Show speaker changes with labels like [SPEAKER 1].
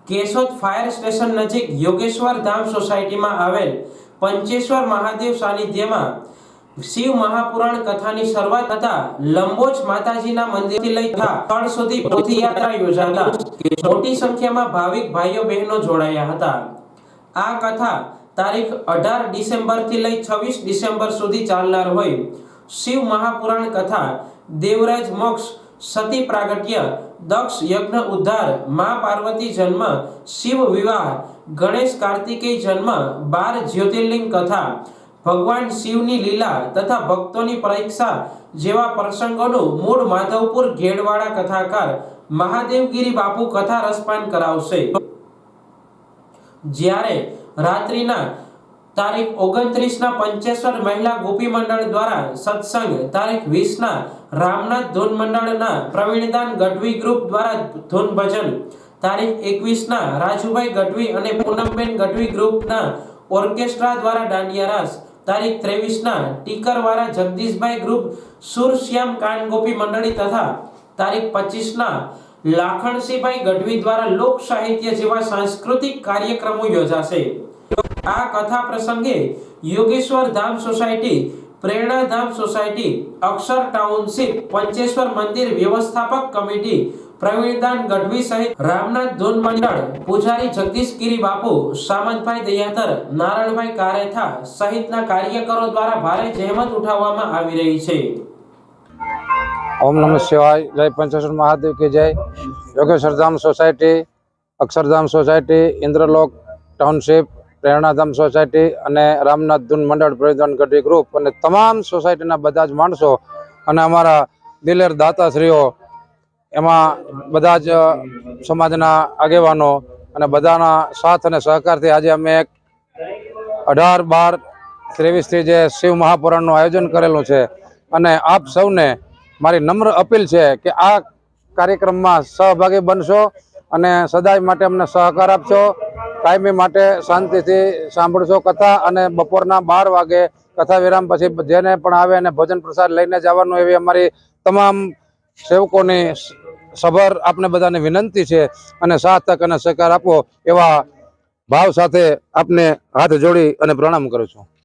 [SPEAKER 1] Keshod fire station नजीक Yogeshwar Dham society में आवेल पंचेश्वर महादेव सानिध्य में शिव महापुराण कथा की शुरुआत तथा लंबोच माताजीना मंदिर थी लई स्थल सुधी पदयात्रा योजाता मोटी संख्या में भाविक भाईओ बहनों जोड़ाया हता। आ कथा तारीख 18 डिसेम्बर थी लई 26 डिसेम्बर सुधी चालनार होय। शिव महापुराण कथा देवराज मोक्ष सती प्रागट्य दक्ष यज्ञ उद्धार मां पार्वती जन्म शिव विवाह गणेश कार्तिकेय जन्म 12 ज्योतिर्लिंग कथा भगवान शिवनी लीला तथा भक्तों परीक्षा जेवा प्रसंगों मूળ माधवपुर घेड़वाड़ा कथाकार महादेवगिरी बापू कथा रसपान करावशे। ज्यारे रात्रिना तारीख 29 ना पंचेश्वर महिला गोपी मंडल द्वारा सत्संग, तारीख 20 ना रामनाथ धून मंडल ना प्रवीणदान गढ़वी ग्रुप द्वारा धून भजन, तारीख 21 ना राजूभाई गढ़वी अने पूनमबेन गढ़वी ग्रुप ना ऑर्केस्ट्रा द्वारा दांडिया रास, तारीख 23 ना टीकरवाड़ा जगदीशभाई ग्रुप सुरश्याम कान गोपी मंडली तथा तारीख 25 ना लाखणसिंहभाई गढ़वी द्वारा लोक साहित्य जेवा सांस्कृतिक कार्यक्रमों योजाशे। आ कथा प्रसंगे योगेश्वर धाम सोसायटी, प्रेरणा धाम सोसायटी, अक्षर टाउनशिप, पंचेश्वर मंदिर व्यवस्थापक कमिटी, प्रवीणदान गढ़वी सहित रामनाथ धून मंडल, पुजारी जगदीश गिरी बापू, सामंतभाई दयातर, नारायणभाई कारेथा सहितना कार्यकरो द्वारा भारे जहमत उठाववामां आवी रही छे।
[SPEAKER 2] ओम नमः शिवाय। जय पंचेश्वर महादेव की जय। Yogeshwar Dham society, Akshardham society, Indralok township, Prernadham society अने रामनाथ धून मंडल प्रवीणदान गढ़वी ग्रुप अने तमाम सोसायटीना बधा ज माणसो अने अमारा दिलेर दाताश्रीओ एमां बधा ज समाजना आगेवानो अने बधाना साथ अने सहकारथी आज अमे एक 18-12-23 थी जे शिव महापुराणनुं आयोजन करेलुं छे अने आप सौने मारी नम्र अपील छे के आ कार्यक्रममां सहभागी बनशो अने सदाय माटे अमने सहकार आपशो। कायमी माटे शांतिथी सांभळशो कथा अने बपोરના 12 वागे कथा विराम पछी जेने पण आवे अने भोजन प्रसाद लईने जवानुं एवी अमारी तमाम सेवकोनी सभर आपने बधाने विनंती छे अने साथ तक अने सहकार आपो एवा भाव साथे आपने हाथ जोड़ी अने प्रणाम करूं छुं।